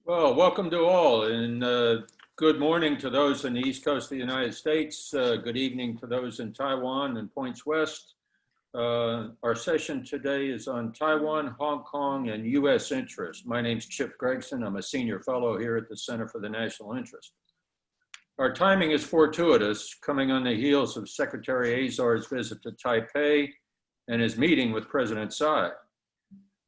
Well, welcome to all, and good morning to those in the East Coast of the United States. Good evening to those in Taiwan and points west. Our session today is on Taiwan, Hong Kong, and U.S. interest. My name's Chip Gregson. I'm a senior fellow here at the Center for the National Interest. Our timing is fortuitous, coming on the heels of Secretary Azar's visit to Taipei and his meeting with President Tsai.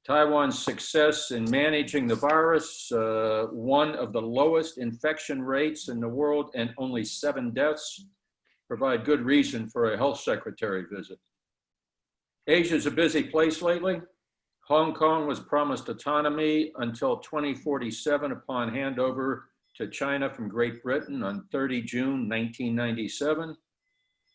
Taiwan's success in managing the virus, one of the lowest infection rates in the world and only 7 deaths, provide good reason for a health secretary visit. Asia's a busy place lately. Hong Kong was promised autonomy until 2047 upon handover to China from Great Britain on 30 June 1997.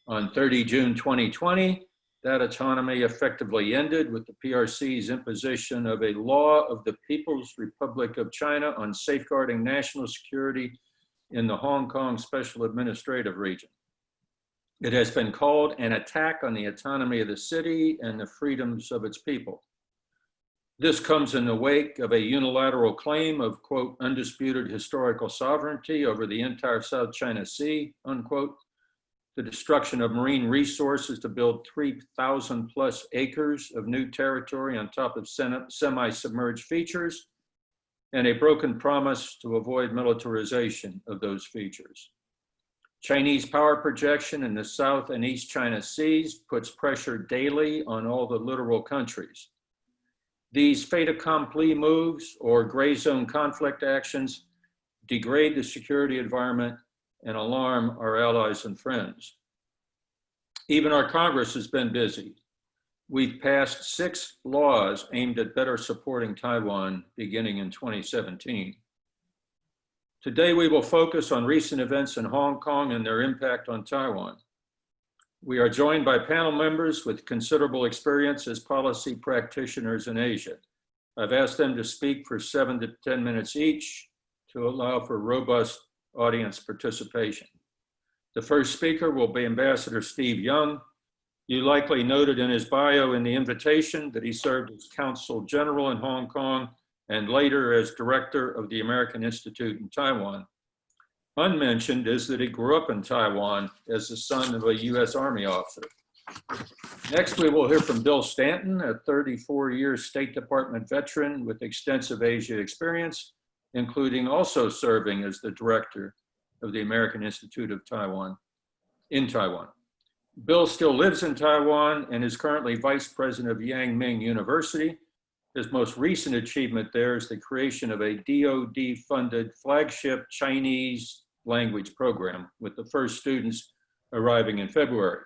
On 30 June 2020, that autonomy effectively ended with the PRC's imposition of a law of the People's Republic of China on safeguarding national security in the Hong Kong Special Administrative Region. It has been called an attack on the autonomy of the city and the freedoms of its people. This comes in the wake of a unilateral claim of, quote, undisputed historical sovereignty over the entire South China Sea, unquote, the destruction of marine resources to build 3,000 plus acres of new territory on top of semi-submerged features, and a broken promise to avoid militarization of those features. Chinese power projection in the South and East China Seas puts pressure daily on all the littoral countries. These fait accompli moves or gray zone conflict actions degrade the security environment and alarm our allies and friends. Even our Congress has been busy. We've passed 6 laws aimed at better supporting Taiwan beginning in 2017. Today, we will focus on recent events in Hong Kong and their impact on Taiwan. We are joined by panel members with considerable experience as policy practitioners in Asia. I've asked them to speak for 7 to 10 minutes each to allow for robust audience participation. The first speaker will be Ambassador Steve Young. You likely noted in his bio in the invitation that he served as Consul General in Hong Kong and later as Director of the American Institute in Taiwan. Unmentioned is that he grew up in Taiwan as the son of a US Army officer. Next, we will hear from Bill Stanton, a 34-year State Department veteran with extensive Asia experience, including also serving as the director of the American Institute of Taiwan in Taiwan. Bill still lives in Taiwan and is currently vice president of Yangming University. His most recent achievement there is the creation of a DoD-funded flagship Chinese language program with the first students arriving in February.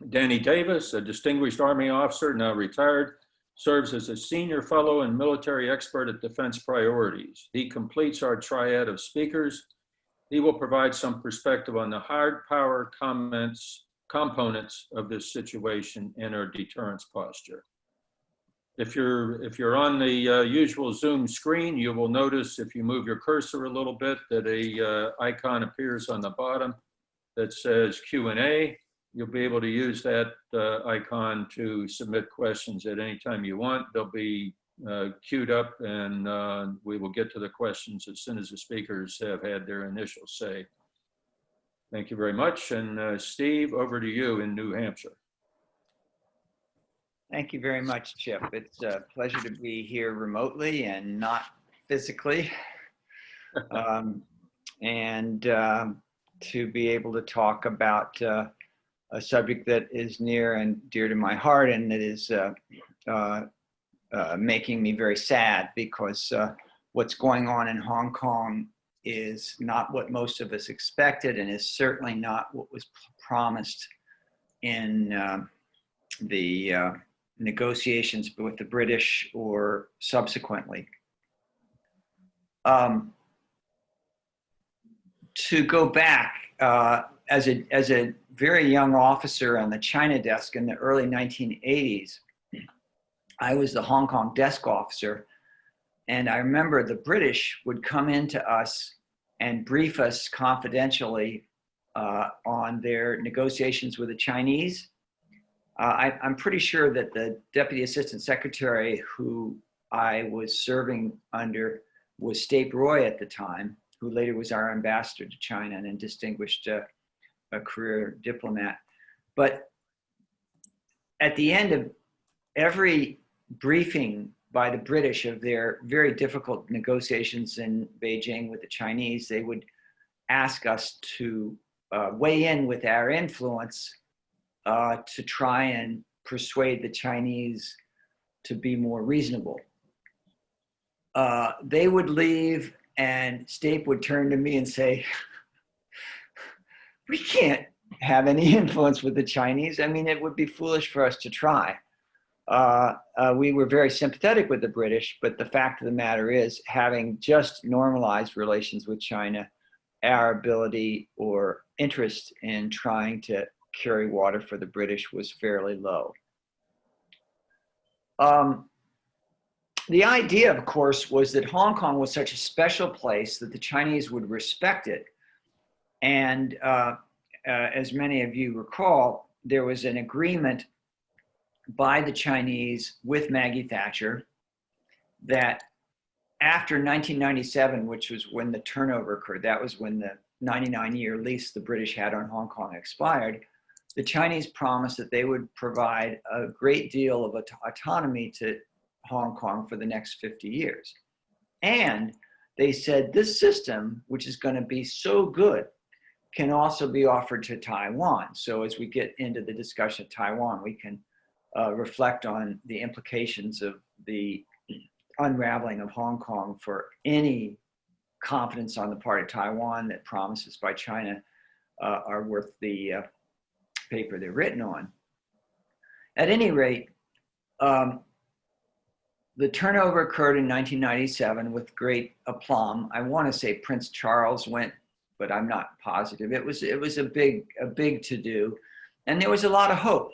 Danny Davis, a distinguished Army officer, now retired, serves as a senior fellow and military expert at Defense Priorities. He completes our triad of speakers. He will provide some perspective on the hard power components of this situation and our deterrence posture. If you're on the usual Zoom screen, you will notice if you move your cursor a little bit that a icon appears on the bottom that says Q&A. You'll be able to use that icon to submit questions at any time you want. They'll be queued up and we will get to the questions as soon as the speakers have had their initial say. Thank you very much. And Steve, over to you in New Hampshire. Thank you very much, Chip. It's a pleasure to be here remotely and not physically. To be able to talk about a subject that is near and dear to my heart and that is making me very sad because what's going on in Hong Kong is not what most of us expected and is certainly not what was promised in the negotiations with the British or subsequently. To go back, as a very young officer on the China desk in the early 1980s, I was the Hong Kong desk officer, and I remember the British would come into us and brief us confidentially on their negotiations with the Chinese. I'm pretty sure that the Deputy Assistant Secretary who I was serving under was Stape Roy at the time, who later was our ambassador to China and a distinguished a career diplomat. But at the end of every briefing by the British of their very difficult negotiations in Beijing with the Chinese, they would ask us to weigh in with our influence to try and persuade the Chinese to be more reasonable. They would leave and Stape would turn to me and say, we can't have any influence with the Chinese. I mean, it would be foolish for us to try. We were very sympathetic with the British, but the fact of the matter is, having just normalized relations with China, our ability or interest in trying to carry water for the British was fairly low. The idea, of course, was that Hong Kong was such a special place that the Chinese would respect it. And as many of you recall, there was an agreement by the Chinese with Maggie Thatcher that after 1997, which was when the turnover occurred, that was when the 99-year lease the British had on Hong Kong expired, the Chinese promised that they would provide a great deal of autonomy to Hong Kong for the next 50 years. And they said this system, which is going to be so good, can also be offered to Taiwan. So as we get into the discussion of Taiwan, we can reflect on the implications of the unraveling of Hong Kong for any confidence on the part of Taiwan that promises by China are worth the paper they're written on. At any rate, the turnover occurred in 1997 with great aplomb. I want to say Prince Charles went, but I'm not positive. It was a big to-do, and there was a lot of hope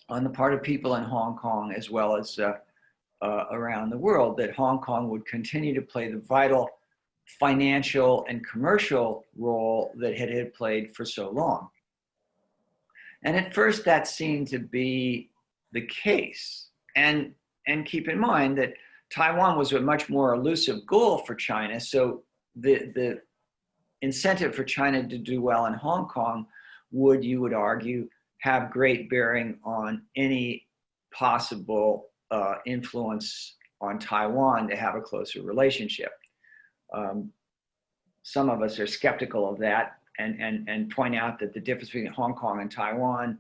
on the part of people in Hong Kong as well as around the world that Hong Kong would continue to play the vital financial and commercial role that it had played for so long. And at first that seemed to be the case. And keep in mind that Taiwan was a much more elusive goal for China. So the incentive for China to do well in Hong Kong would, you would argue, have great bearing on any possible influence on Taiwan to have a closer relationship. Some of us are skeptical of that and point out that the difference between Hong Kong and Taiwan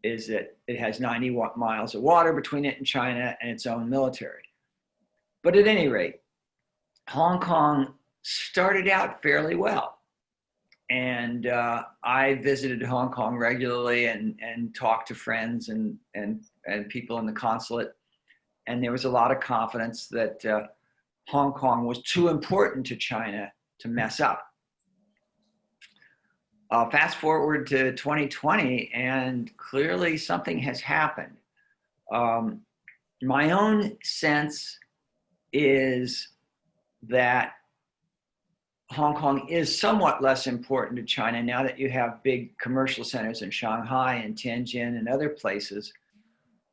is that it has 90 miles of water between it and China and its own military. But at any rate, Hong Kong started out fairly well. And I visited Hong Kong regularly and talked to friends and people in the consulate. And there was a lot of confidence that Hong Kong was too important to China to mess up. Fast forward to 2020, and clearly something has happened. My own sense is that Hong Kong is somewhat less important to China now that you have big commercial centers in Shanghai and Tianjin and other places.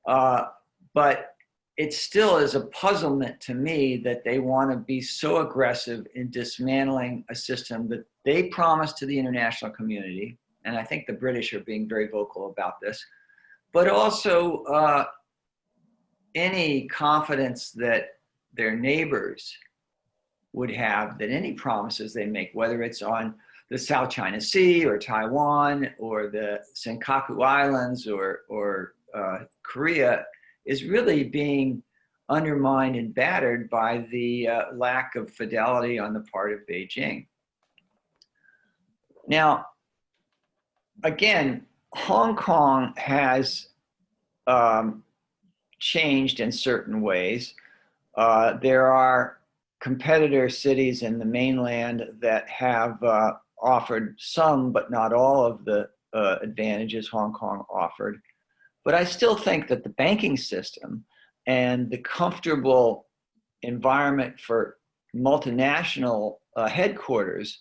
But it still is a puzzlement to me that they want to be so aggressive in dismantling a system that they promised to the international community. And I think the British are being very vocal about this, but also any confidence that their neighbors would have that any promises they make, whether it's on the South China Sea or Taiwan or the Senkaku Islands or Korea, is really being undermined and battered by the lack of fidelity on the part of Beijing. Now, again, Hong Kong has changed in certain ways. There are competitor cities in the mainland that have offered some, but not all of the advantages Hong Kong offered. But I still think that the banking system and the comfortable environment for multinational headquarters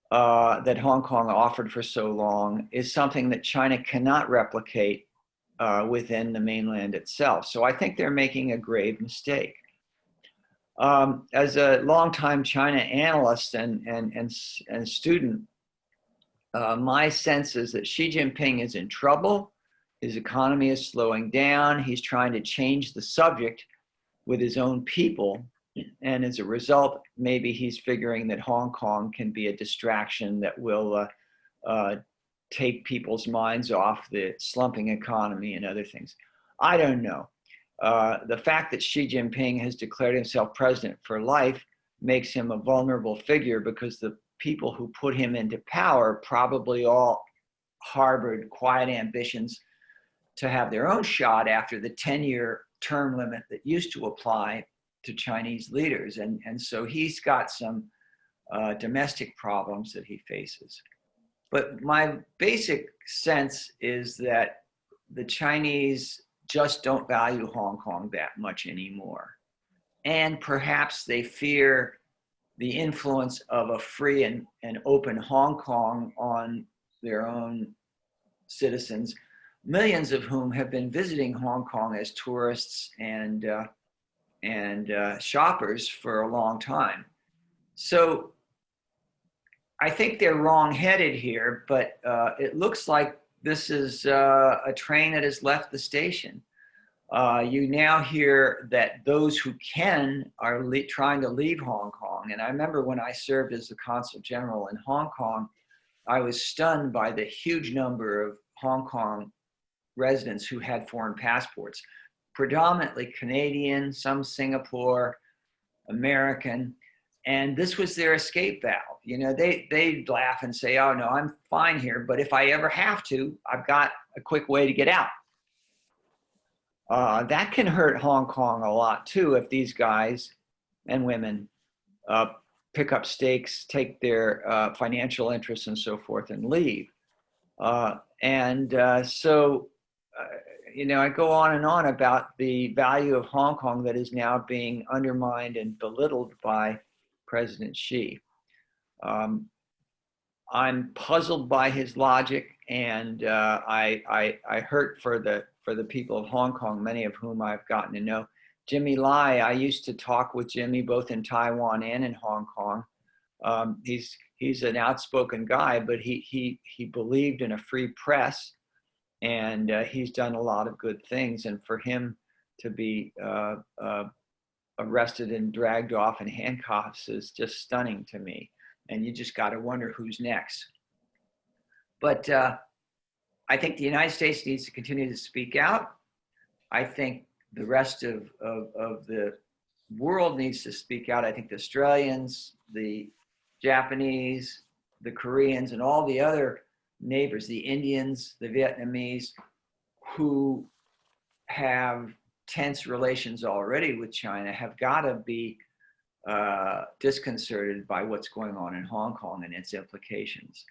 that Hong Kong offered for so long is something that China cannot replicate within the mainland itself. So I think they're making a grave mistake. As a longtime China analyst and student, my sense is that Xi Jinping is in trouble. His economy is slowing down. He's trying to change the subject with his own people. And as a result, maybe he's figuring that Hong Kong can be a distraction that will take people's minds off the slumping economy and other things. I don't know. The fact that Xi Jinping has declared himself president for life makes him a vulnerable figure, because the people who put him into power probably all harbored quiet ambitions to have their own shot after the 10-year term limit that used to apply to Chinese leaders. And so he's got some domestic problems that he faces. But my basic sense is that the Chinese just don't value Hong Kong that much anymore. And perhaps they fear the influence of a free and open Hong Kong on their own citizens, millions of whom have been visiting Hong Kong as tourists and shoppers for a long time. So I think they're wrong-headed here, but it looks like this is a train that has left the station. You now hear that those who can are trying to leave Hong Kong. And I remember when I served as the Consul General in Hong Kong, I was stunned by the huge number of Hong Kong residents who had foreign passports, predominantly Canadian, some Singapore, American. And this was their escape valve. You know, they'd laugh and say, oh no, I'm fine here, but if I ever have to, I've got a quick way to get out. That can hurt Hong Kong a lot too, if these guys and women pick up stakes, take their financial interests and so forth and leave. So, you know, I go on and on about the value of Hong Kong that is now being undermined and belittled by President Xi. I'm puzzled by his logic, and I hurt for the people of Hong Kong, many of whom I've gotten to know. Jimmy Lai, I used to talk with Jimmy both in Taiwan and in Hong Kong. He's an outspoken guy, but he believed in a free press, and he's done a lot of good things. And for him to be arrested and dragged off in handcuffs is just stunning to me. And you just got to wonder who's next. But I think the United States needs to continue to speak out. I think the rest of the world needs to speak out. I think the Australians, the Japanese, the Koreans, and all the other neighbors, the Indians, the Vietnamese, who have tense relations already with China, have got to be disconcerted by what's going on in Hong Kong and its implications.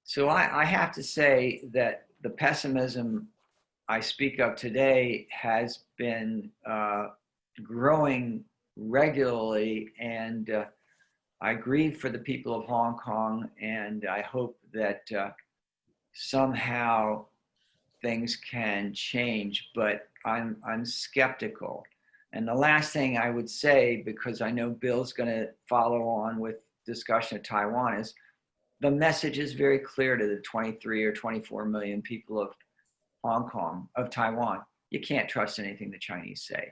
So I have to say that the pessimism I speak of today has been growing regularly, and I grieve for the people of Hong Kong, and I hope that somehow things can change, but I'm skeptical. And the last thing I would say, because I know Bill's going to follow on with discussion of Taiwan, is the message is very clear to the 23 or 24 million people of Hong Kong, of Taiwan. You can't trust anything the Chinese say,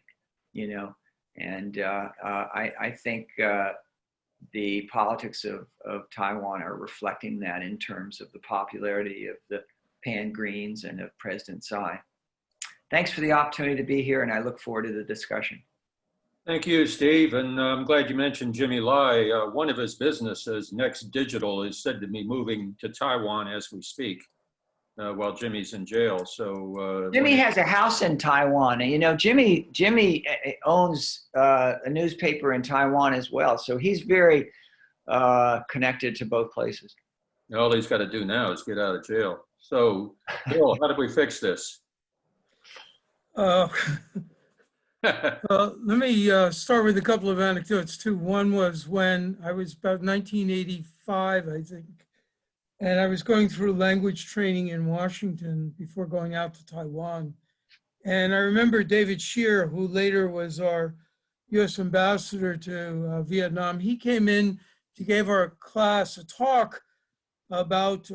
you know. And I think the politics of Taiwan are reflecting that in terms of the popularity of the Pan-Greens and of President Tsai. Thanks for the opportunity to be here, and I look forward to the discussion. Thank you, Steve. And I'm glad you mentioned Jimmy Lai. One of his businesses, Next Digital, is said to be moving to Taiwan as we speak, while Jimmy's in jail. So Jimmy has a house in Taiwan. And, you know, Jimmy owns a newspaper in Taiwan as well. So he's very connected to both places. All he's got to do now is get out of jail. So, Bill, how do we fix this? Let me start with a couple of anecdotes too. One was when I was about 1985, I think, and I was going through language training in Washington before going out to Taiwan. And I remember David Shear, who later was our U.S. ambassador to Vietnam. He came in to give our class a talk about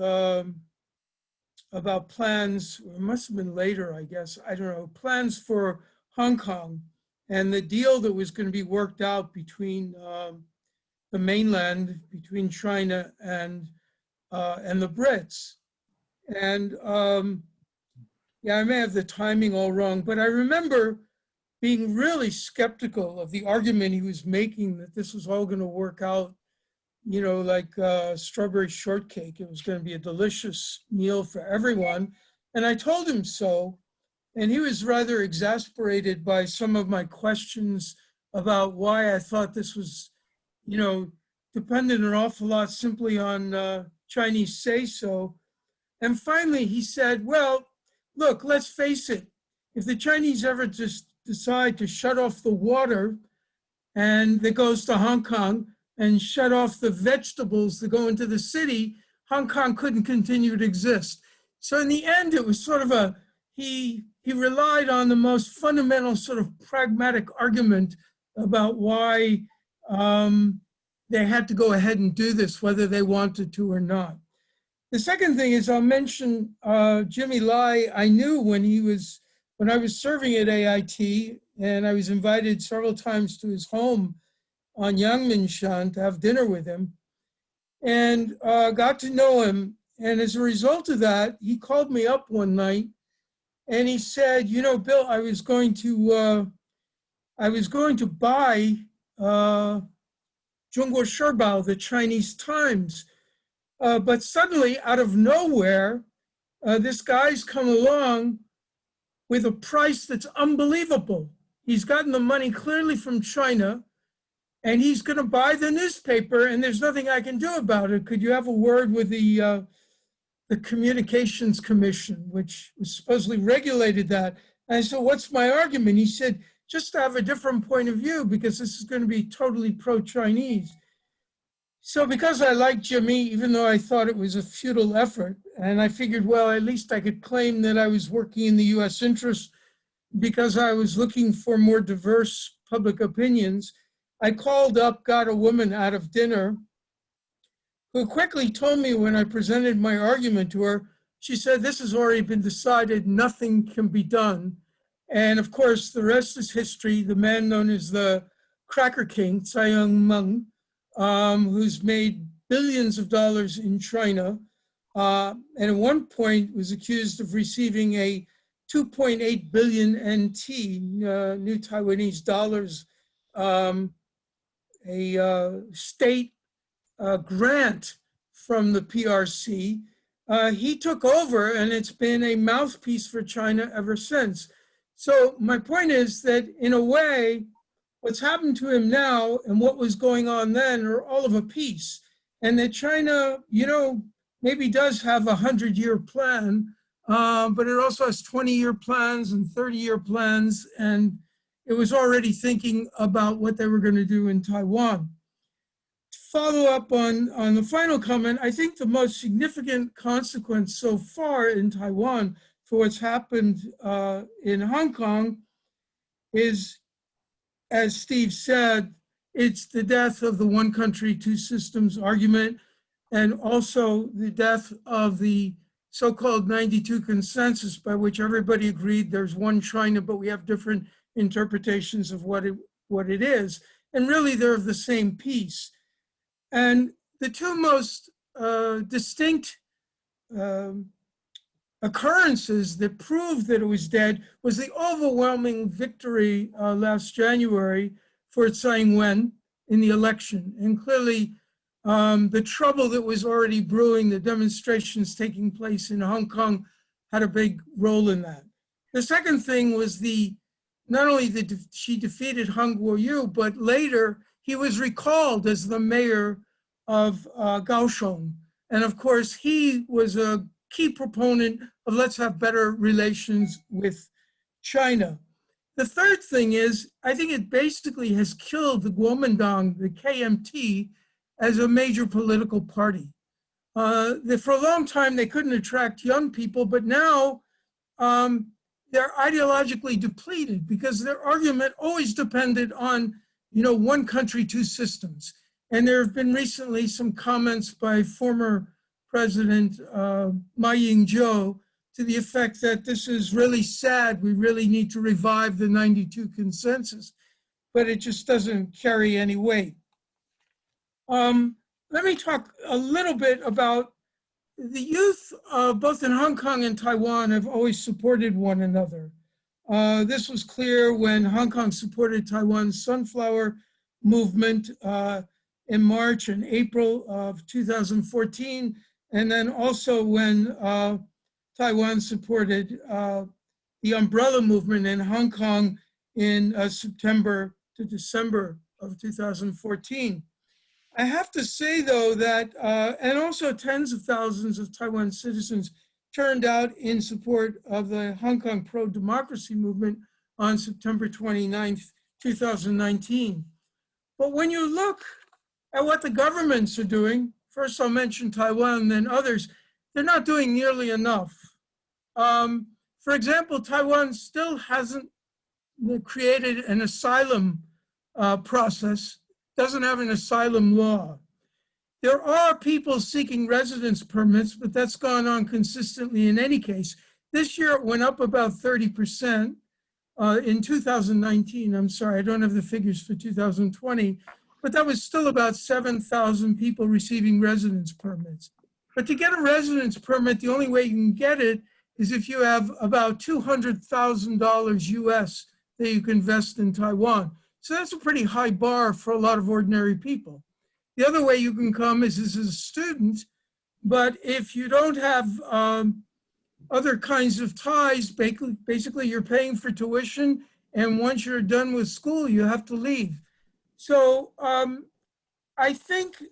plans. It must have been later, I guess. I don't know. Plans for Hong Kong and the deal that was going to be worked out between the mainland, between China and the Brits. And yeah, I may have the timing all wrong, but I remember being really skeptical of the argument he was making that this was all going to work out, you know, like strawberry shortcake. It was going to be a delicious meal for everyone. And I told him so. And he was rather exasperated by some of my questions about why I thought this was, you know, depended an awful lot simply on Chinese say-so. And finally he said, well, look, let's face it. If the Chinese ever just decide to shut off the water and that goes to Hong Kong and shut off the vegetables that go into the city, Hong Kong couldn't continue to exist. So in the end, it was sort of he relied on the most fundamental sort of pragmatic argument about why they had to go ahead and do this, whether they wanted to or not. The second thing is I'll mention Jimmy Lai. I knew when I was serving at AIT, and I was invited several times to his home on Yangmingshan to have dinner with him, and got to know him. And as a result of that, he called me up one night and he said, you know, Bill, I was going to buy Zhongguo Shibao, the Chinese Times. But suddenly, out of nowhere, this guy's come along with a price that's unbelievable. He's gotten the money clearly from China, and he's going to buy the newspaper, and there's nothing I can do about it. Could you have a word with the Communications Commission, which was supposedly regulated that? And I said, what's my argument? He said, just to have a different point of view, because this is going to be totally pro-Chinese. So because I liked Jimmy, even though I thought it was a futile effort, and I figured, well, at least I could claim that I was working in the US interest because I was looking for more diverse public opinions, I called up, got a woman out of dinner, who quickly told me when I presented my argument to her, she said, this has already been decided, nothing can be done. And of course, the rest is history. The man known as the Cracker King, Tsai Ing-wen, who's made billions of dollars in China, and at one point was accused of receiving a 2.8 billion NT, new Taiwanese dollars, a state grant from the PRC. He took over, and it's been a mouthpiece for China ever since. So my point is that in a way, what's happened to him now and what was going on then are all of a piece. And that China, you know, maybe does have a 100-year plan, but it also has 20-year plans and 30-year plans. And it was already thinking about what they were going to do in Taiwan. To follow up on the final comment, I think the most significant consequence so far in Taiwan for what's happened in Hong Kong is, as Steve said, it's the death of the one country, two systems argument, and also the death of the so-called 92 consensus by which everybody agreed there's one China, but we have different interpretations of what it is. And really they're of the same piece. And the two most distinct occurrences that proved that it was dead was the overwhelming victory last January for Tsai Ing-wen in the election. And clearly the trouble that was already brewing, the demonstrations taking place in Hong Kong had a big role in that. The second thing was not only that she defeated Han Kuo-yu, but later he was recalled as the mayor of Kaohsiung. And of course, he was a key proponent of let's have better relations with China. The third thing is, I think it basically has killed the Kuomintang, the KMT, as a major political party. For a long time, they couldn't attract young people, but now they're ideologically depleted because their argument always depended on one country, two systems. And there have been recently some comments by former President Ma Ying-jeou to the effect that this is really sad. We really need to revive the 92 consensus, but it just doesn't carry any weight. Let me talk a little bit about the youth, both in Hong Kong and Taiwan, have always supported one another. This was clear when Hong Kong supported Taiwan's Sunflower Movement in March and April of 2014, and then also when Taiwan supported the Umbrella Movement in Hong Kong in September to December of 2014. I have to say, though, that, and also tens of thousands of Taiwan citizens turned out in support of the Hong Kong pro-democracy movement on September 29th, 2019. But when you look at what the governments are doing, first I'll mention Taiwan, then others, they're not doing nearly enough. For example, Taiwan still hasn't created an asylum process, doesn't have an asylum law. There are people seeking residence permits, but that's gone on consistently in any case. This year it went up about 30%. In 2019, I'm sorry, I don't have the figures for 2020, but that was still about 7,000 people receiving residence permits. But to get a residence permit, the only way you can get it is if you have about $200,000 US that you can invest in Taiwan. So that's a pretty high bar for a lot of ordinary people. The other way you can come is as a student, but if you don't have other kinds of ties, basically you're paying for tuition, and once you're done with school, you have to leave. So I think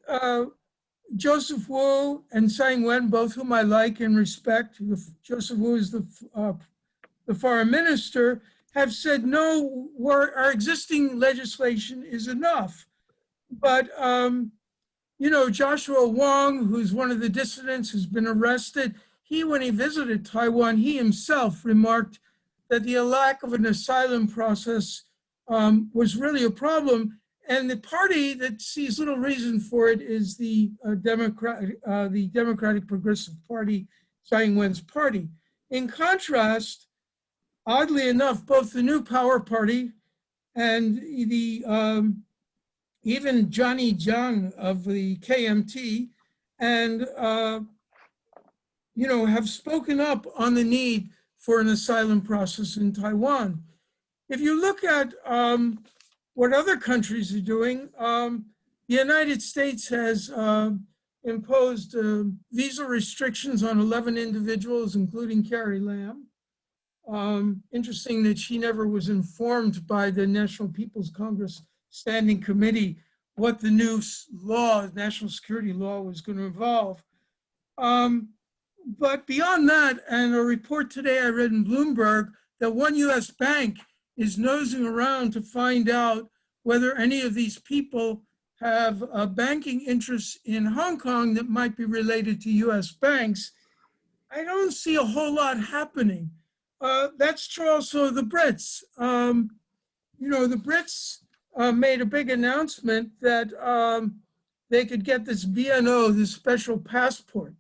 Joseph Wu and Tsai Ing-wen, both whom I like and respect, Joseph Wu is the foreign minister, have said, no, our existing legislation is enough. But, Joshua Wong, who's one of the dissidents who's been arrested, when he visited Taiwan, he himself remarked that the lack of an asylum process was really a problem. And the party that sees little reason for it is the Democratic Progressive Party, Tsai Ing-wen's party. In contrast, oddly enough, both the New Power Party and the even Johnny Jiang of the KMT and have spoken up on the need for an asylum process in Taiwan. If you look at what other countries are doing, the United States has imposed visa restrictions on 11 individuals, including Carrie Lam. Interesting that she never was informed by the National People's Congress Standing Committee what the new law, national security law, was going to involve. But beyond that, and a report today I read in Bloomberg that one US bank is nosing around to find out whether any of these people have banking interests in Hong Kong that might be related to US banks. I don't see a whole lot happening. That's true also of the Brits. The Brits made a big announcement that they could get this BNO, this special passport.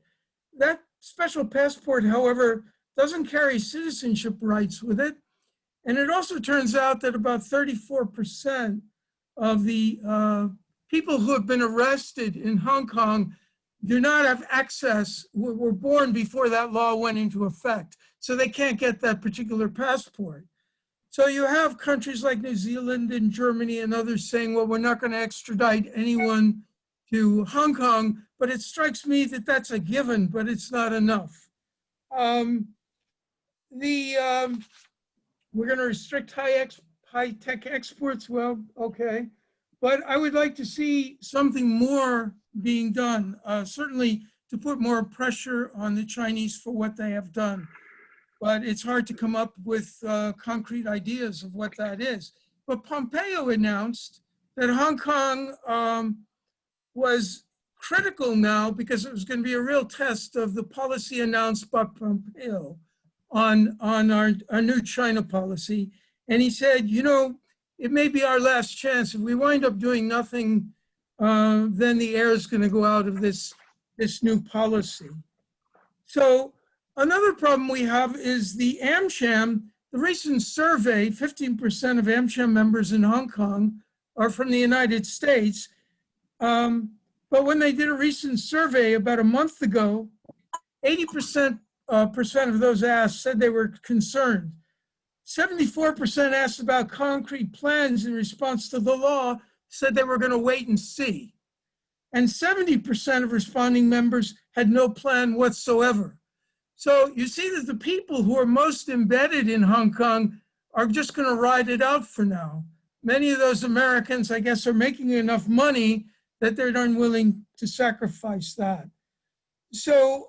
That special passport, however, doesn't carry citizenship rights with it. And it also turns out that about 34% of the people who have been arrested in Hong Kong do not have access, were born before that law went into effect. So they can't get that particular passport. So you have countries like New Zealand and Germany and others saying, well, we're not going to extradite anyone to Hong Kong, but it strikes me that that's a given, but it's not enough. We're going to restrict high-tech exports, well, okay. But I would like to see something more being done, certainly to put more pressure on the Chinese for what they have done. But it's hard to come up with concrete ideas of what that is. But Pompeo announced that Hong Kong was critical now because it was going to be a real test of the policy announced by Pompeo on our new China policy. And he said, it may be our last chance. If we wind up doing nothing, then the air is going to go out of this new policy. So another problem we have is the AmCham. The recent survey, 15% of AmCham members in Hong Kong are from the United States. But when they did a recent survey about a month ago, 80% of those asked said they were concerned. 74% asked about concrete plans in response to the law, said they were going to wait and see. And 70% of responding members had no plan whatsoever. So you see that the people who are most embedded in Hong Kong are just going to ride it out for now. Many of those Americans, I guess, are making enough money that they're unwilling to sacrifice that. So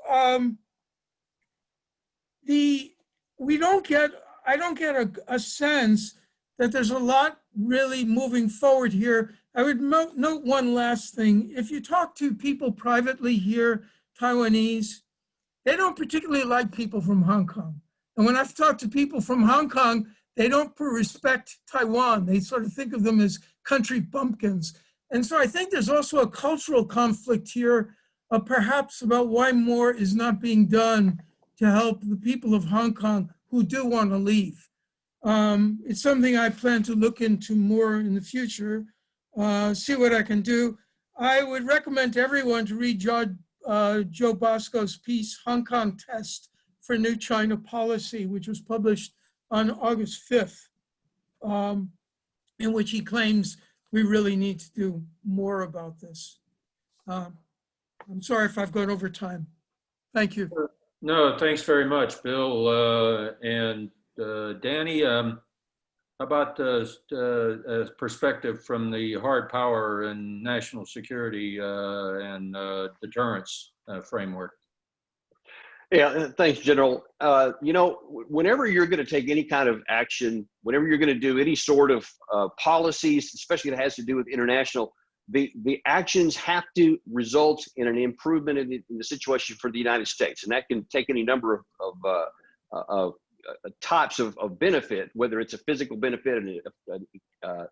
I don't get a sense that there's a lot really moving forward here. I would note one last thing. If you talk to people privately here, Taiwanese, they don't particularly like people from Hong Kong. And when I've talked to people from Hong Kong, they don't respect Taiwan. They sort of think of them as country bumpkins. And so I think there's also a cultural conflict here, perhaps about why more is not being done to help the people of Hong Kong who do want to leave. It's something I plan to look into more in the future, see what I can do. I would recommend to everyone to read Joe Bosco's piece, Hong Kong Test for New China Policy, which was published on August 5th, in which he claims we really need to do more about this. I'm sorry if I've gone over time. Thank you. No, thanks very much, Bill. And Danny, how about perspective from the hard power and national security and deterrence framework? Yeah, thanks, General. You know, whenever you're going to take any kind of action, whenever you're going to do any sort of policies, especially that has to do with international, the actions have to result in an improvement in the situation for the United States, and that can take any number of types of benefit, whether it's a physical benefit, a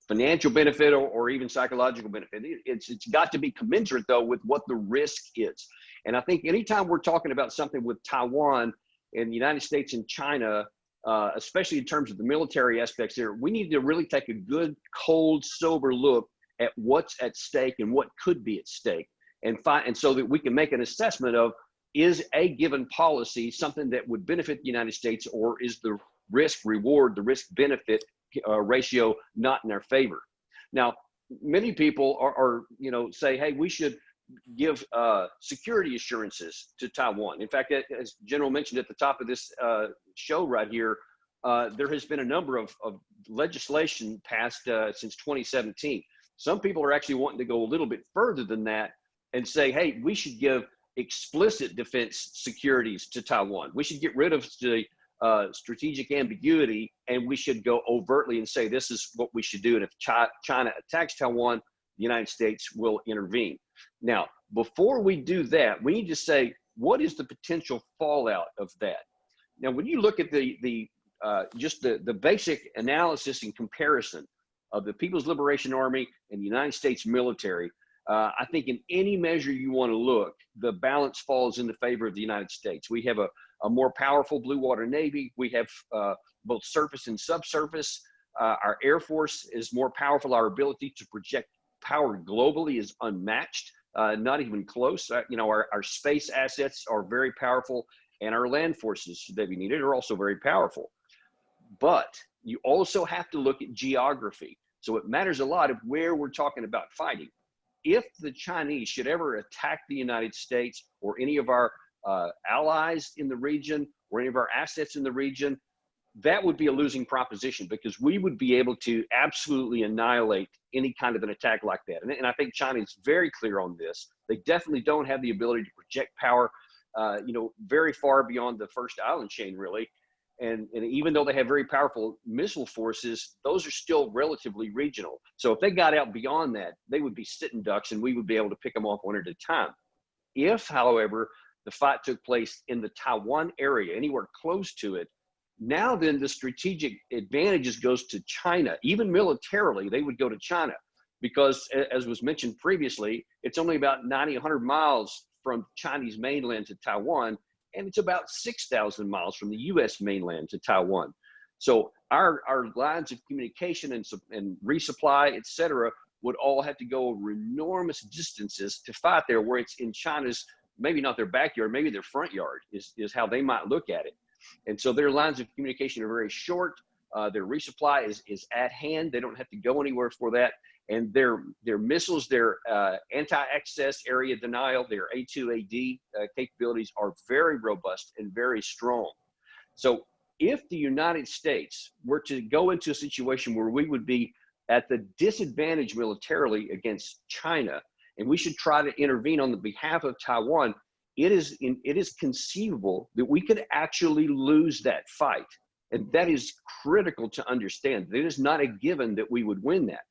financial benefit, or even psychological benefit. It's got to be commensurate, though, with what the risk is. And I think anytime we're talking about something with Taiwan and the United States and China, especially in terms of the military aspects there, we need to really take a good, cold, sober look at what's at stake and what could be at stake, and so that we can make an assessment of, is a given policy something that would benefit the United States, or is the risk reward, the risk benefit ratio not in our favor? Now, many people are say, hey, we should give security assurances to Taiwan. In fact, as General mentioned at the top of this show right here, there has been a number of legislation passed since 2017. Some people are actually wanting to go a little bit further than that and say, hey, we should give explicit defense securities to Taiwan. We should get rid of the strategic ambiguity, and we should go overtly and say, this is what we should do. And if China attacks Taiwan, the United States will intervene. Now, before we do that, we need to say, what is the potential fallout of that? Now, when you look at just the basic analysis and comparison of the People's Liberation Army and the United States military, I think in any measure you want to look, the balance falls in the favor of the United States. We have a more powerful blue water Navy. We have both surface and subsurface. Our Air Force is more powerful. Our ability to project power globally is unmatched, not even close. Our space assets are very powerful, and our land forces, should they be needed, are also very powerful. But you also have to look at geography. So it matters a lot of where we're talking about fighting. If the Chinese should ever attack the United States or any of our allies in the region or any of our assets in the region, that would be a losing proposition, because we would be able to absolutely annihilate any kind of an attack like that. And I think China is very clear on this. They definitely don't have the ability to project power, very far beyond the first island chain, really. And even though they have very powerful missile forces, those are still relatively regional. So if they got out beyond that, they would be sitting ducks, and we would be able to pick them off one at a time. If, however, the fight took place in the Taiwan area, anywhere close to it, Now then, the strategic advantages goes to China. Even militarily, they would go to China because, as was mentioned previously, it's only about 90, 100 miles from Chinese mainland to Taiwan, and it's about 6,000 miles from the U.S. mainland to Taiwan. So our lines of communication and resupply, et cetera, would all have to go over enormous distances to fight there, where it's in China's, maybe not their backyard, maybe their front yard is how they might look at it. And so their lines of communication are very short. Their resupply is at hand. They don't have to go anywhere for that. And their missiles, their anti-access area denial, their A2AD capabilities are very robust and very strong. So if the United States were to go into a situation where we would be at the disadvantage militarily against China, and we should try to intervene on the behalf of Taiwan, it is conceivable that we could actually lose that fight. And that is critical to understand. It is not a given that we would win that.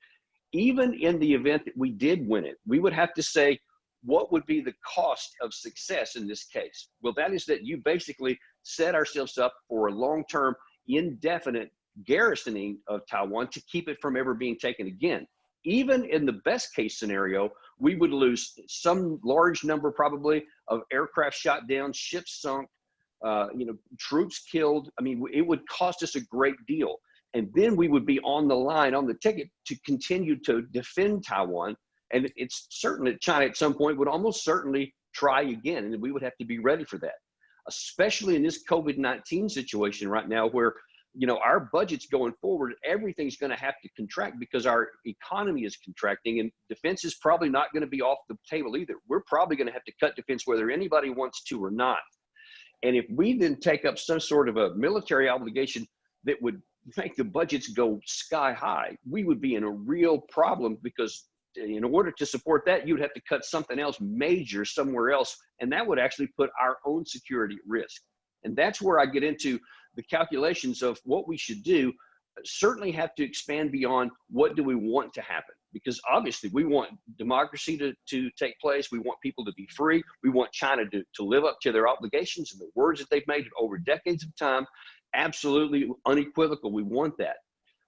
Even in the event that we did win it, we would have to say, what would be the cost of success in this case? Well, that is that you basically set ourselves up for a long-term, indefinite garrisoning of Taiwan to keep it from ever being taken again. Even in the best case scenario, we would lose some large number probably of aircraft shot down, ships sunk, troops killed. I mean, it would cost us a great deal. And then we would be on the line, on the ticket to continue to defend Taiwan. And it's certain that China at some point would almost certainly try again. And we would have to be ready for that, especially in this COVID-19 situation right now where, our budgets going forward, everything's going to have to contract because our economy is contracting, and defense is probably not going to be off the table either. We're probably going to have to cut defense whether anybody wants to or not. And if we then take up some sort of a military obligation that would make the budgets go sky high, we would be in a real problem, because in order to support that, you'd have to cut something else major somewhere else, and that would actually put our own security at risk. And that's where I get into the calculations of what we should do. Certainly have to expand beyond what do we want to happen, because obviously we want democracy to take place. We want people to be free. We want China to live up to their obligations and the words that they've made over decades of time. Absolutely unequivocal. We want that.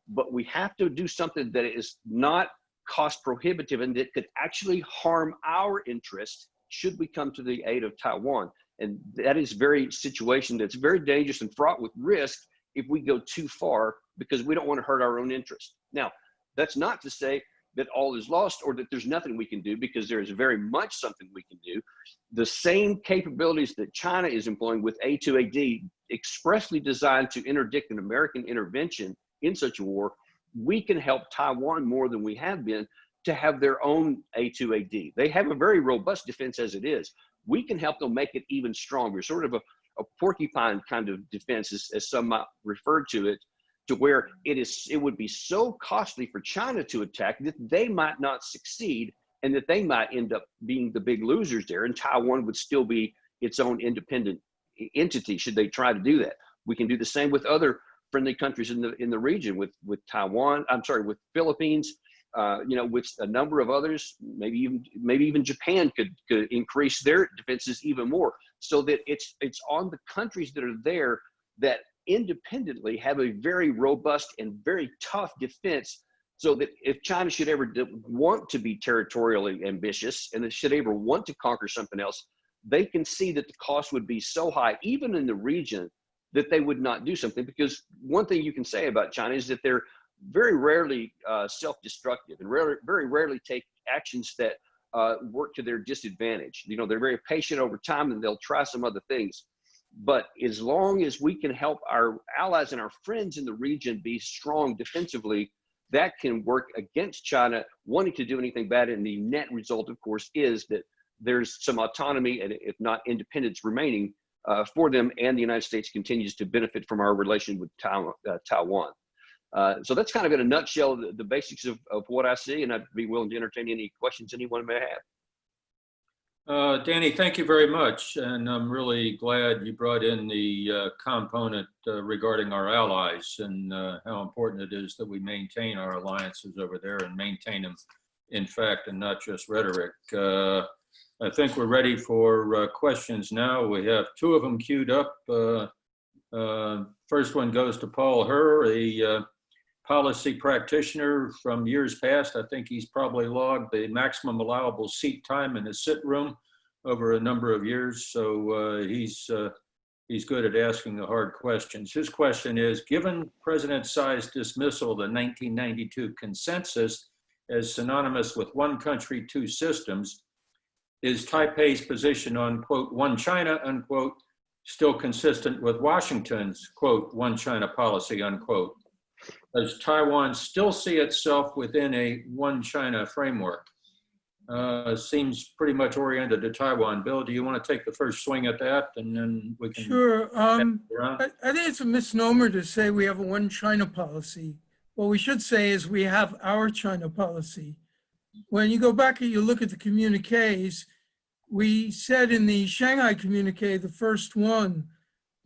But we have to do something that is not cost prohibitive and that could actually harm our interest should we come to the aid of Taiwan. And that is very situation that's very dangerous and fraught with risk if we go too far, because we don't want to hurt our own interest. Now, that's not to say that all is lost or that there's nothing we can do, because there is very much something we can do. The same capabilities that China is employing with A2AD, expressly designed to interdict an American intervention in such a war, we can help Taiwan more than we have been to have their own A2AD. They have a very robust defense as it is. We can help them make it even stronger, sort of a porcupine kind of defense, as some might refer to it, to where it would be so costly for China to attack that they might not succeed, and that they might end up being the big losers there, and Taiwan would still be its own independent entity should they try to do that. We can do the same with other friendly countries in the region, with Taiwan. I'm sorry, with Philippines. With a number of others, maybe even Japan could increase their defenses even more, so that it's on the countries that are there that independently have a very robust and very tough defense, so that if China should ever want to be territorially ambitious and it should ever want to conquer something else, they can see that the cost would be so high, even in the region, that they would not do something. Because one thing you can say about China is that they're very rarely self-destructive, and very rarely take actions that work to their disadvantage. They're very patient over time, and they'll try some other things. But as long as we can help our allies and our friends in the region be strong defensively, that can work against China wanting to do anything bad. And the net result, of course, is that there's some autonomy, and if not independence, remaining for them, and the United States continues to benefit from our relation with Taiwan. So that's kind of in a nutshell the basics of what I see, and I'd be willing to entertain any questions anyone may have. Danny, thank you very much. And I'm really glad you brought in the component regarding our allies and how important it is that we maintain our alliances over there and maintain them in fact and not just rhetoric. I think we're ready for questions now. We have two of them queued up. First one goes to Paul Herr, a policy practitioner from years past. I think he's probably logged the maximum allowable seat time in his sit room over a number of years. So he's good at asking the hard questions. His question is, given President Tsai's dismissal of the 1992 consensus as synonymous with one country, two systems, is Taipei's position on, quote, one China, unquote, still consistent with Washington's, quote, one China policy, unquote? Does Taiwan still see itself within a one China framework? Seems pretty much oriented to Taiwan. Bill, do you want to take the first swing at that, and then we can... Sure. I think it's a misnomer to say we have a one China policy. What we should say is we have our China policy. When you go back and you look at the communiques, we said in the Shanghai communique, the first one,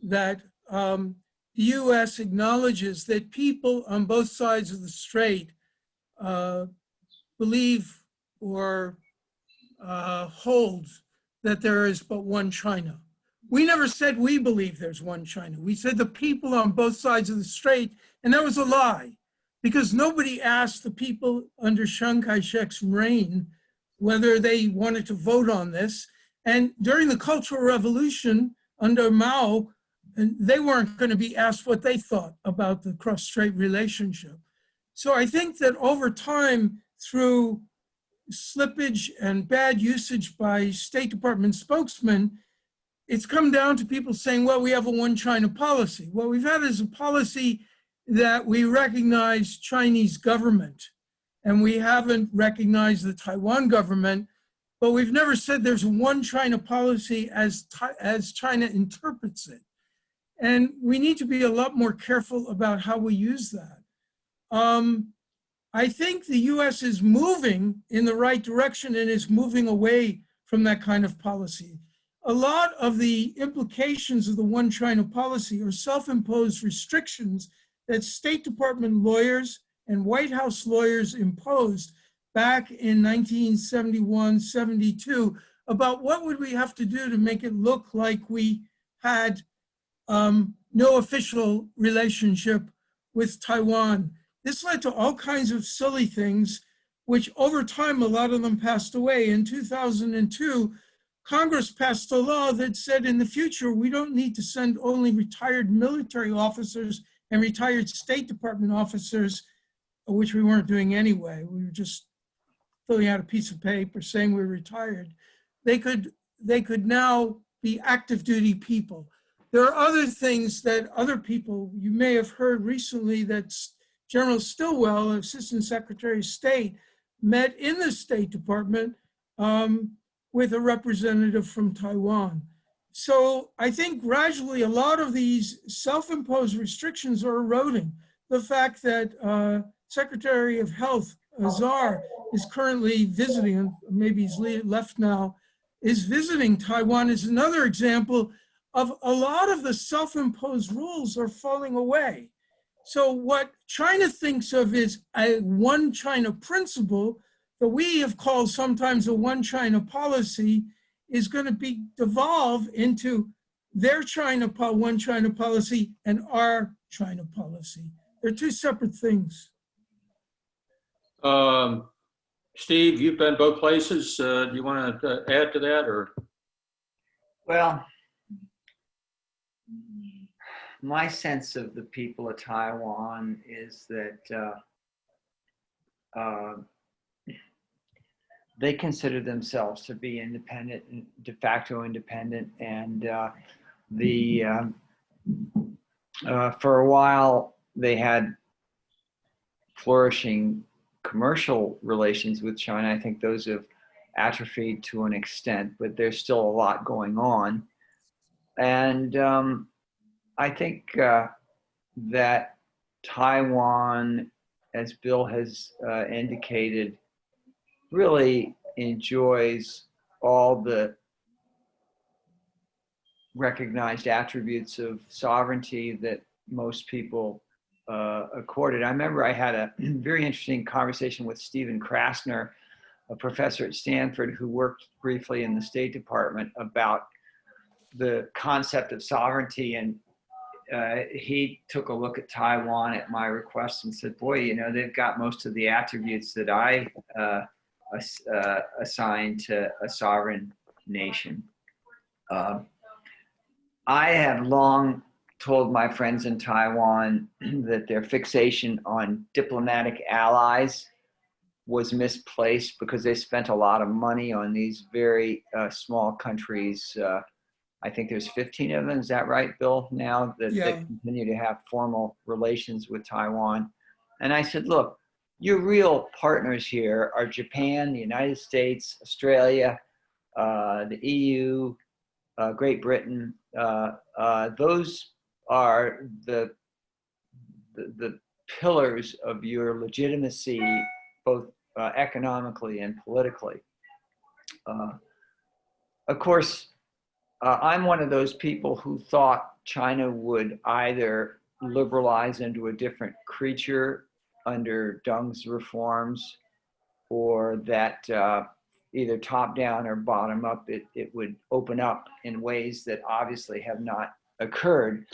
that the US acknowledges that people on both sides of the strait believe or hold that there is but one China. We never said we believe there's one China. We said the people on both sides of the strait, and that was a lie, because nobody asked the people under Chiang Kai-shek's reign whether they wanted to vote on this. And during the Cultural Revolution under Mao, they weren't going to be asked what they thought about the cross-strait relationship. So I think that over time, through slippage and bad usage by State Department spokesmen, it's come down to people saying, well, we have a one China policy. What we've had is a policy that we recognize Chinese government, and we haven't recognized the Taiwan government, but we've never said there's one China policy as China interprets it. And we need to be a lot more careful about how we use that. I think the US is moving in the right direction and is moving away from that kind of policy. A lot of the implications of the one China policy are self-imposed restrictions that State Department lawyers and White House lawyers imposed back in 1971, 72, about what would we have to do to make it look like we had no official relationship with Taiwan. This led to all kinds of silly things, which over time, a lot of them passed away. In 2002, Congress passed a law that said in the future, we don't need to send only retired military officers and retired State Department officers, which we weren't doing anyway. We were just filling out a piece of paper saying we're retired. They could now be active duty people. There are other things that other people, you may have heard recently that General Stilwell, Assistant Secretary of State, met in the State Department with a representative from Taiwan. So I think gradually a lot of these self-imposed restrictions are eroding. The fact that Secretary of Health Azar is currently visiting, maybe he's left now, is visiting Taiwan is another example of a lot of the self-imposed rules are falling away. So what China thinks of is a one China principle that we have called sometimes a one China policy is going to be devolved into their one China policy and our China policy. They're two separate things. Steve, you've been both places. Do you want to add to that, or? Well, my sense of the people of Taiwan is that they consider themselves to be independent, de facto independent, and for a while they had flourishing commercial relations with China. I think those have atrophied to an extent, but there's still a lot going on. And I think that Taiwan, as Bill has indicated, really enjoys all the recognized attributes of sovereignty that most people accorded. I remember I had a very interesting conversation with Stephen Krasner, a professor at Stanford who worked briefly in the State Department, about the concept of sovereignty. And he took a look at Taiwan at my request and said, boy, you know, they've got most of the attributes that I assign to a sovereign nation. I have long told my friends in Taiwan that their fixation on diplomatic allies was misplaced because they spent a lot of money on these very small countries. I think there's 15 of them, is that right, Bill, now that continue to have formal relations with Taiwan. And I said, look, your real partners here are Japan, the United States, Australia, the EU, Great Britain. Those are the pillars of your legitimacy, both economically and politically. Of course, I'm one of those people who thought China would either liberalize into a different creature under Deng's reforms, or that either top down or bottom up, it would open up in ways that obviously have not occurred.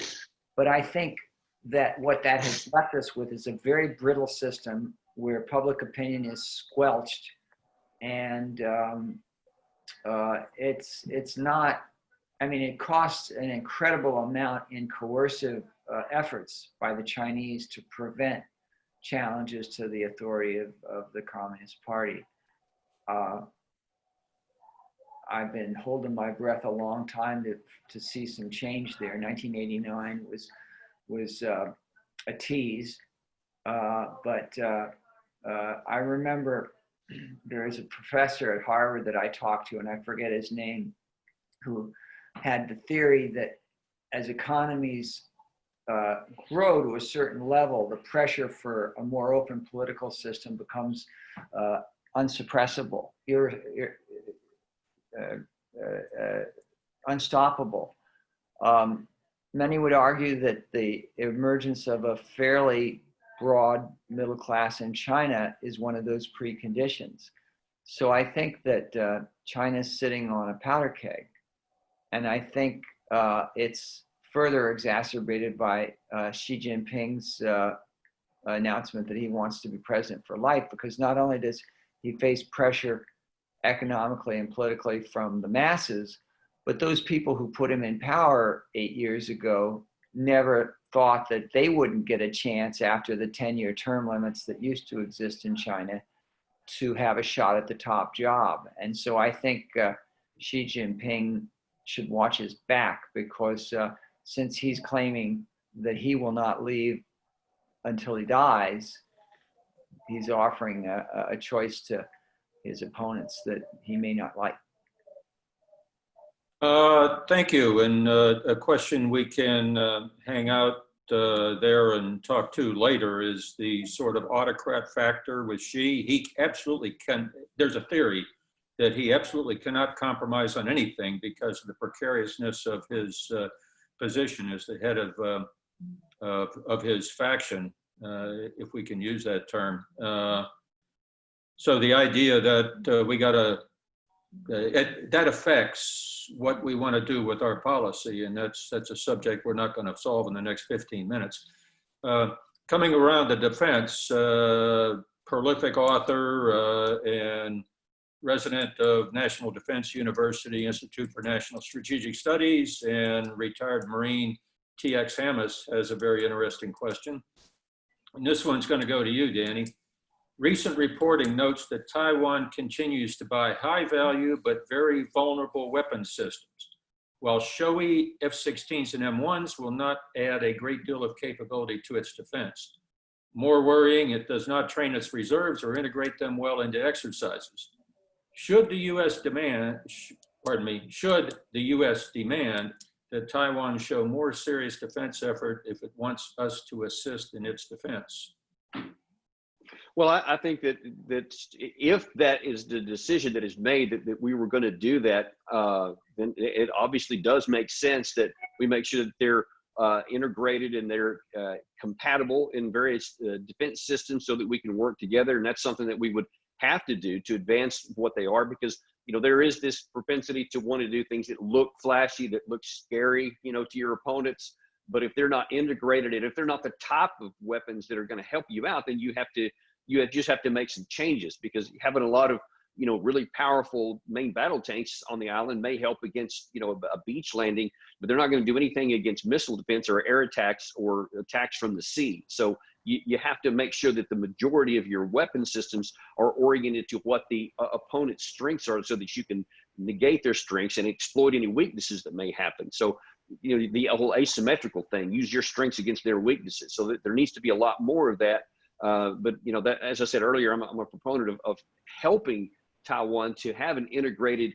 But I think that what that has left us with is a very brittle system where public opinion is squelched, and it's not, I mean, it costs an incredible amount in coercive efforts by the Chinese to prevent challenges to the authority of the Communist Party. I've been holding my breath a long time to see some change there. 1989 was a tease, but I remember there is a professor at Harvard that I talked to, and I forget his name, who had the theory that as economies grow to a certain level, the pressure for a more open political system becomes unsuppressible, unstoppable. Many would argue that the emergence of a fairly broad middle class in China is one of those preconditions. So I think that China's sitting on a powder keg. And I think it's further exacerbated by Xi Jinping's announcement that he wants to be president for life, because not only does he face pressure economically and politically from the masses, but those people who put him in power 8 years ago never thought that they wouldn't get a chance after the 10-year term limits that used to exist in China to have a shot at the top job. And so I think Xi Jinping should watch his back, because since he's claiming that he will not leave until he dies, he's offering a choice to his opponents that he may not like. Thank you. And a question we can hang out there and talk to later is the sort of autocrat factor with Xi. He absolutely can, there's a theory that he absolutely cannot compromise on anything because of the precariousness of his position as the head of his faction, if we can use that term. So the idea that we got to, that affects what we want to do with our policy, and that's a subject we're not going to solve in the next 15 minutes. Coming around to defense, prolific author and resident of National Defense University Institute for National Strategic Studies and retired Marine T.X. Hammis has a very interesting question. And this one's going to go to you, Danny. Recent reporting notes that Taiwan continues to buy high value but very vulnerable weapons systems, while showy F-16s and M1s will not add a great deal of capability to its defense. More worrying, it does not train its reserves or integrate them well into exercises. Should the U.S. demand, should the U.S. demand that Taiwan show more serious defense effort if it wants us to assist in its defense? Well, I think that if that is the decision that is made, that we were going to do that, then it obviously does make sense that we make sure that they're integrated and they're compatible in various defense systems so that we can work together. And that's something that we would have to do to advance what they are, because, you know, there is this propensity to want to do things that look flashy, that look scary, you know, to your opponents. But if they're not integrated, and if they're not the type of weapons that are going to help you out, then you just have to make some changes, because having a lot of, really powerful main battle tanks on the island may help against, a beach landing, but they're not going to do anything against missile defense or air attacks or attacks from the sea. So you have to make sure that the majority of your weapon systems are oriented to what the opponent's strengths are, so that you can negate their strengths and exploit any weaknesses that may happen. So, the whole asymmetrical thing, use your strengths against their weaknesses. So that there needs to be a lot more of that. But, that, as I said earlier, I'm a proponent of helping Taiwan to have an integrated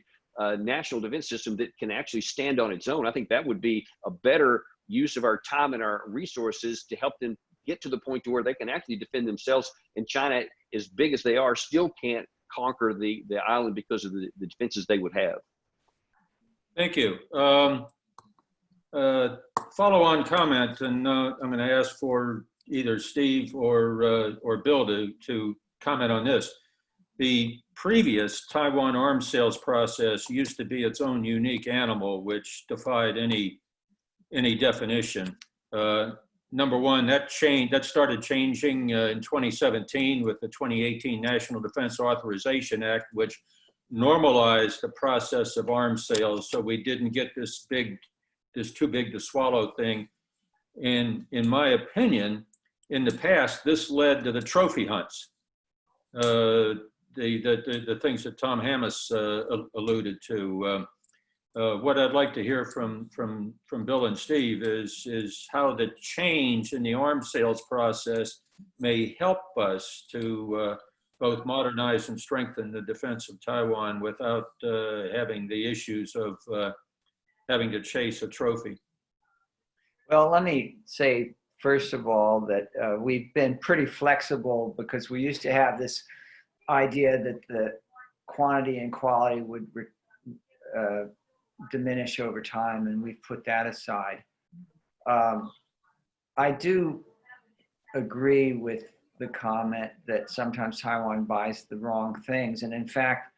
national defense system that can actually stand on its own. I think that would be a better use of our time and our resources to help them get to the point to where they can actually defend themselves. And China, as big as they are, still can't conquer the island because of the defenses they would have. Thank you. Follow-on comment, and I'm going to ask for either Steve or Bill to comment on this. The previous Taiwan arms sales process used to be its own unique animal, which defied any definition. Number one, that started changing in 2017 with the 2018 National Defense Authorization Act, which normalized the process of arms sales, so we didn't get this too big to swallow thing. And in my opinion, in the past, this led to the trophy hunts. The things that Tom Hammes alluded to. What I'd like to hear from Bill and Steve is how the change in the arms sales process may help us to both modernize and strengthen the defense of Taiwan without having the issues of having to chase a trophy. Well, let me say, first of all, that we've been pretty flexible, because we used to have this idea that the quantity and quality would diminish over time, and we've put that aside. I do agree with the comment that sometimes Taiwan buys the wrong things, and in fact,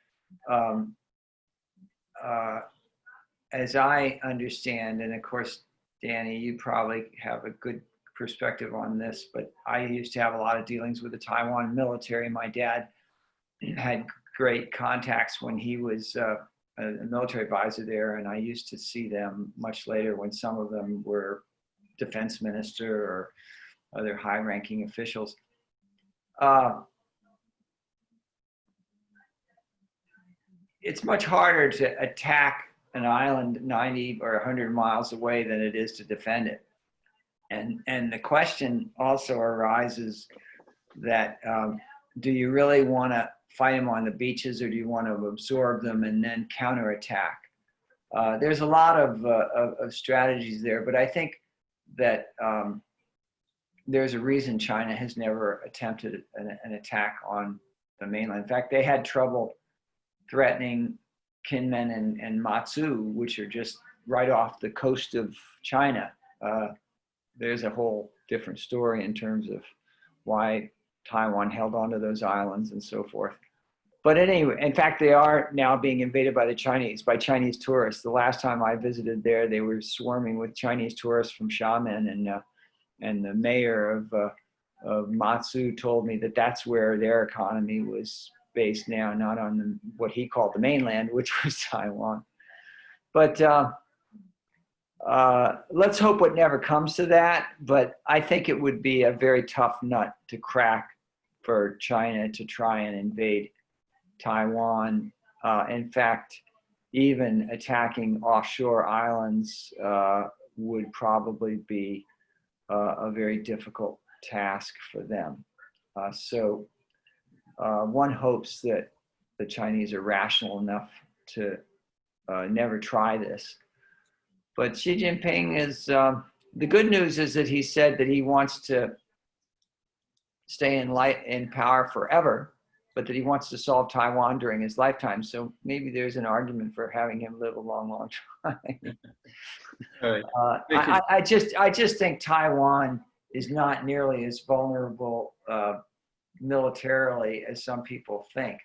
as I understand, and of course, Danny, you probably have a good perspective on this, but I used to have a lot of dealings with the Taiwan military. My dad had great contacts when he was a military advisor there, and I used to see them much later when some of them were defense minister or other high-ranking officials. It's much harder to attack an island 90 or 100 miles away than it is to defend it. And the question also arises that do you really want to fight them on the beaches, or do you want to absorb them and then counterattack? There's a lot of strategies there, but I think that there's a reason China has never attempted an attack on the mainland. In fact, they had trouble threatening Kinmen and Matsu, which are just right off the coast of China. There's a whole different story in terms of why Taiwan held onto those islands and so forth. But anyway, in fact, they are now being invaded by by Chinese tourists. The last time I visited there, they were swarming with Chinese tourists from Xiamen, and the mayor of Matsu told me that that's where their economy was based now, not on what he called the mainland, which was Taiwan. But let's hope it never comes to that. But I think it would be a very tough nut to crack for China to try and invade Taiwan. In fact, even attacking offshore islands would probably be a very difficult task for them. So one hopes that the Chinese are rational enough to never try this. But Xi Jinping is, the good news is that he said that he wants to stay in power forever, but that he wants to solve Taiwan during his lifetime. So maybe there's an argument for having him live a long, long time. I just think Taiwan is not nearly as vulnerable militarily as some people think.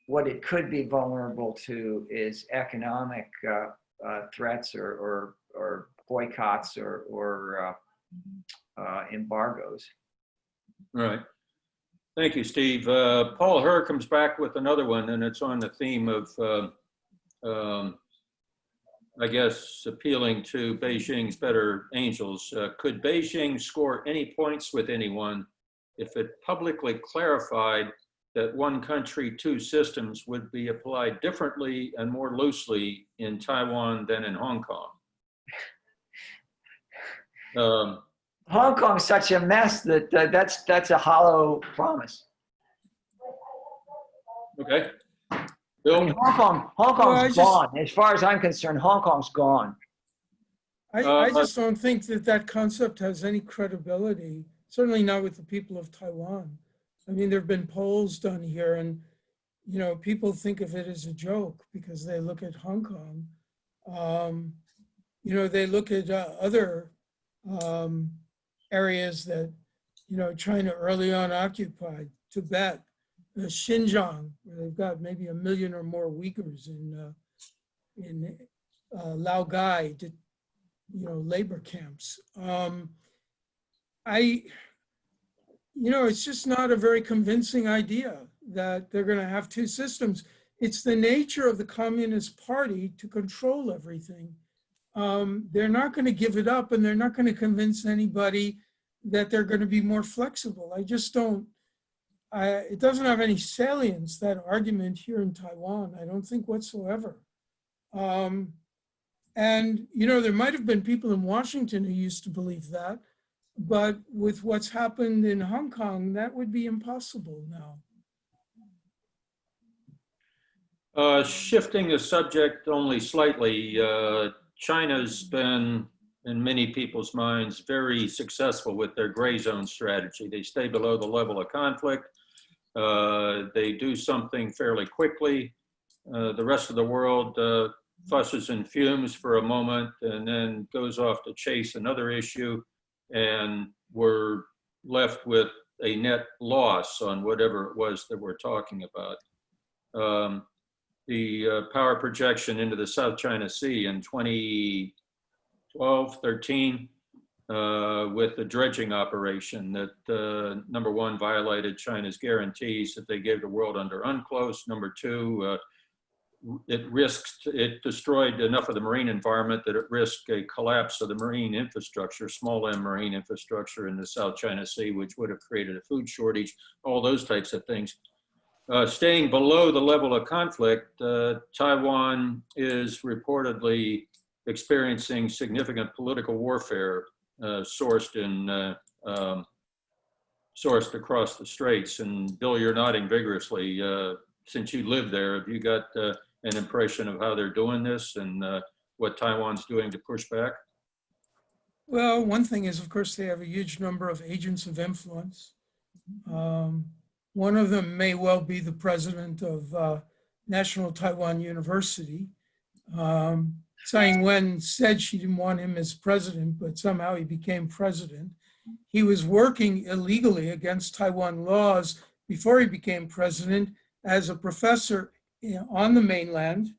What it could be vulnerable to is economic threats or boycotts or embargoes. All right. Thank you, Steve. Paul Herr comes back with another one, and it's on the theme of, I guess, appealing to Beijing's better angels. Could Beijing score any points with anyone if it publicly clarified that one country, two systems would be applied differently and more loosely in Taiwan than in Hong Kong? Hong Kong's such a mess that that's a hollow promise. Okay. I Bill? mean, Hong Kong's gone. As far as I'm concerned, Hong Kong's gone. I just don't think that that concept has any credibility, certainly not with the people of Taiwan. I mean, there have been polls done here, and you know, people think of it as a joke because they look at Hong Kong. You know, they look at other areas that, you know, China early on occupied, Tibet, Xinjiang, where they've got maybe 1 million or more Uyghurs in Laogai, you know, labor camps. You know, it's just not a very convincing idea that they're going to have two systems. It's the nature of the Communist Party to control everything. They're not going to give it up, and they're not going to convince anybody that they're going to be more flexible. I just don't, it doesn't have any salience, that argument here in Taiwan, I don't think whatsoever. And, you know, there might have been people in Washington who used to believe that, but with what's happened in Hong Kong, that would be impossible now. Shifting the subject only slightly, China's been, in many people's minds, very successful with their gray zone strategy. They stay below the level of conflict. They do something fairly quickly. The rest of the world fusses and fumes for a moment and then goes off to chase another issue, and we're left with a net loss on whatever it was that we're talking about. The power projection into the South China Sea in 2012, 13, with the dredging operation that, number one, violated China's guarantees that they gave the world under UNCLOS. Number two, it destroyed enough of the marine environment that it risked a collapse of the marine infrastructure, small M marine infrastructure in the South China Sea, which would have created a food shortage, all those types of things. Staying below the level of conflict, Taiwan is reportedly experiencing significant political warfare sourced across the straits. And Bill, you're nodding vigorously. Since you live there, have you got an impression of how they're doing this and what Taiwan's doing to push back? Well, one thing is, of course, they have a huge number of agents of influence. One of them may well be the president of National Taiwan University. Tsai Ing-wen said she didn't want him as president, but somehow he became president. He was working illegally against Taiwan laws before he became president as a professor on the mainland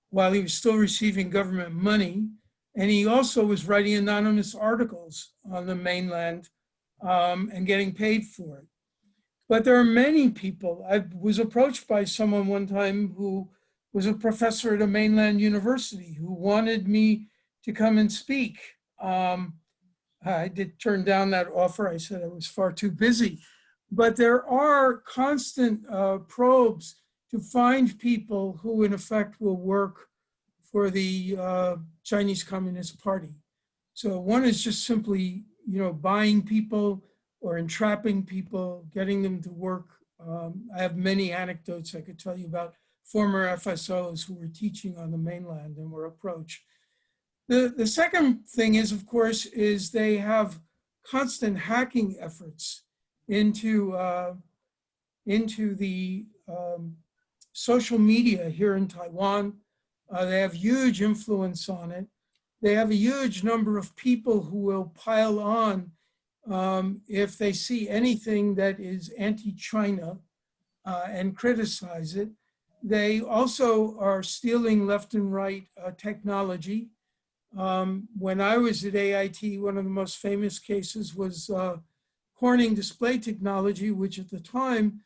while he was still receiving government money. And he also was writing anonymous articles on the mainland and getting paid for it. But there are many people. I was approached by someone one time who was a professor at a mainland university who wanted me to come and speak. I did turn down that offer. I said I was far too busy. But there are constant probes to find people who in effect will work for the Chinese Communist Party. So one is just simply, you know, buying people or entrapping people, getting them to work. I have many anecdotes I could tell you about former FSOs who were teaching on the mainland and were approached. The second thing is, of course, is they have constant hacking efforts into the social media here in Taiwan. They have huge influence on it. They have a huge number of people who will pile on if they see anything that is anti-China and criticize it. They also are stealing left and right technology. When I was at AIT, one of the most famous cases was Corning Display Technology, which at the time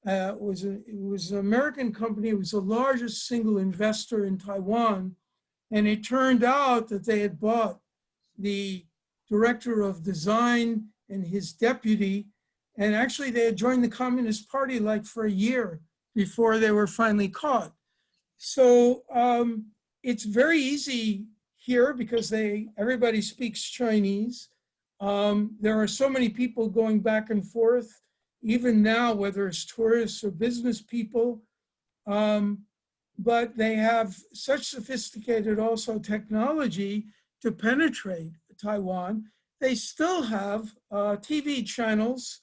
it was an American company. It was the largest single investor in Taiwan. And it turned out that they had bought the director of design and his deputy. And actually they had joined the Communist Party like for a year before they were finally caught. So it's very easy here because everybody speaks Chinese. There are so many people going back and forth, even now, whether it's tourists or business people. But they have such sophisticated also technology to penetrate Taiwan. They still have TV channels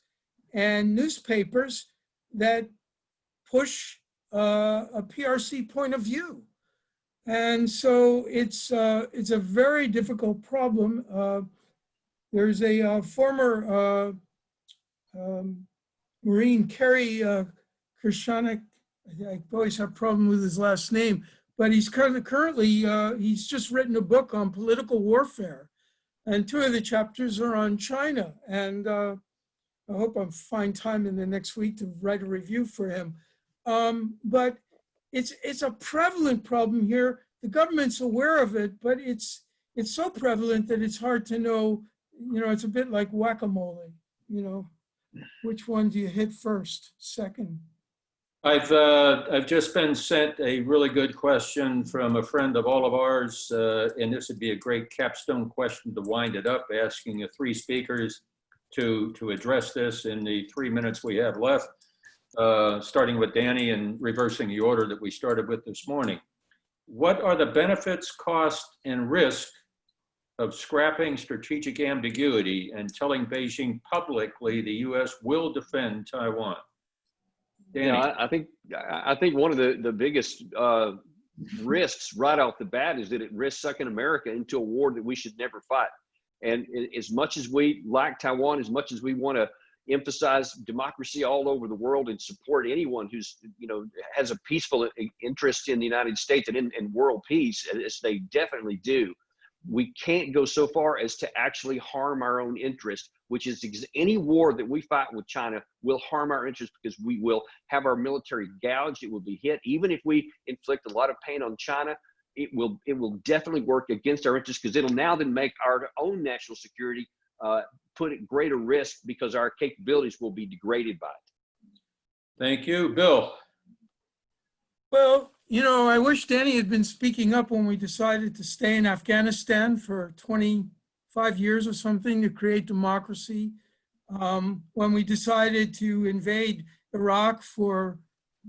and newspapers that push a PRC point of view. And so it's a very difficult problem. There's a former Marine, Kerry Kershanek, I always have a problem with his last name, but he's currently, he's just written a book on political warfare. And 2 of the chapters are on China. And I hope I'll find time in the next week to write a review for him. But it's a prevalent problem here. The government's aware of it, but it's so prevalent that it's hard to know, it's a bit like whack-a-mole, which one do you hit first, second? I've just been sent a really good question from a friend of all of ours, and this would be a great capstone question to wind it up, asking the 3 speakers to address this in the 3 minutes we have left, starting with Danny and reversing the order that we started with this morning. What are the benefits, cost, and risk of scrapping strategic ambiguity and telling Beijing publicly the U.S. will defend Taiwan? Danny. Yeah, I think one of the biggest risks right off the bat is that it risks sucking America into a war that we should never fight. And as much as we like Taiwan, as much as we want to emphasize democracy all over the world and support anyone who's has a peaceful interest in the United States and in world peace, as they definitely do, we can't go so far as to actually harm our own interest, which is any war that we fight with China will harm our interest because we will have our military gouged. It will be hit. Even if we inflict a lot of pain on China, it will definitely work against our interest because it'll now then make our own national security put at greater risk because our capabilities will be degraded by it. Thank you. Bill. Well, I wish Danny had been speaking up when we decided to stay in Afghanistan for 25 years or something to create democracy. When we decided to invade Iraq for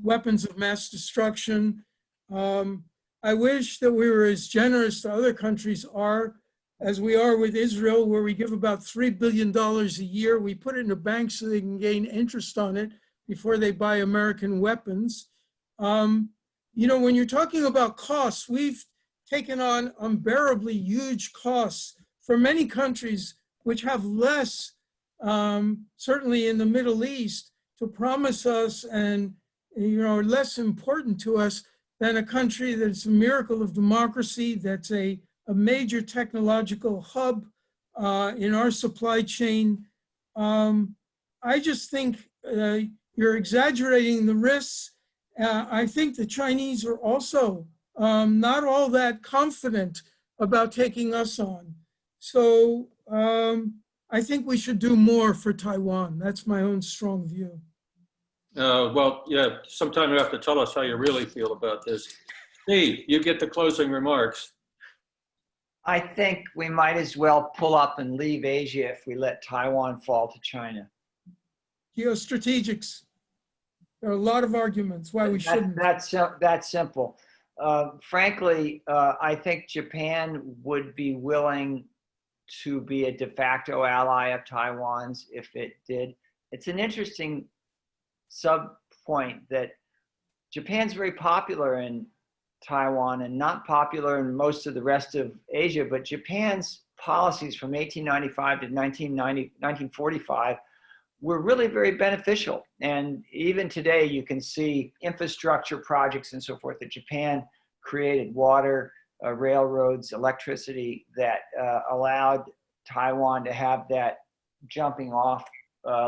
weapons of mass destruction. I wish that we were as generous to other countries as we are with Israel, where we give about $3 billion a year. We put it in a bank so they can gain interest on it before they buy American weapons. When you're talking about costs, we've taken on unbearably huge costs for many countries which have less, certainly in the Middle East, to promise us and are less important to us than a country that's a miracle of democracy, that's a major technological hub in our supply chain. I just think you're exaggerating the risks. I think the Chinese are also not all that confident about taking us on. So I think we should do more for Taiwan. That's my own strong view. Well, yeah, sometime you have to tell us how you really feel about this. Steve, you get the closing remarks. I think we might as well pull up and leave Asia if we let Taiwan fall to China. Geostrategics. There are a lot of arguments why we shouldn't. That's simple. Frankly, I think Japan would be willing to be a de facto ally of Taiwan's if it did. It's an interesting sub-point that Japan's very popular in Taiwan and not popular in most of the rest of Asia, but Japan's policies from 1895 to 1945 were really very beneficial. And even today, you can see infrastructure projects and so forth that Japan created, water, railroads, electricity that allowed Taiwan to have that jumping off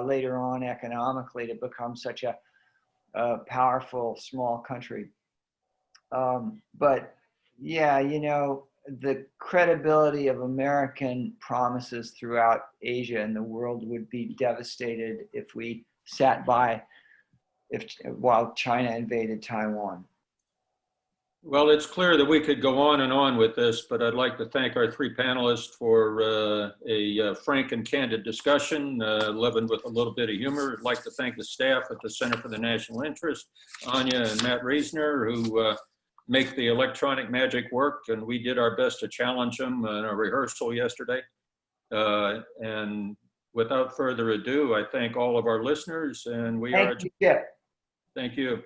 later on economically to become such a powerful small country. But yeah, you know, the credibility of American promises throughout Asia and the world would be devastated if we sat by while China invaded Taiwan. Well, it's clear that we could go on and on with this, but I'd like to thank our three panelists for a frank and candid discussion, leavened with a little bit of humor. I'd like to thank the staff at the Center for the National Interest, Anya and Matt Reesner, who make the electronic magic work, and we did our best to challenge them in a rehearsal yesterday. And without further ado, I thank all of our listeners, and we are. Thank you, Chip. Thank you.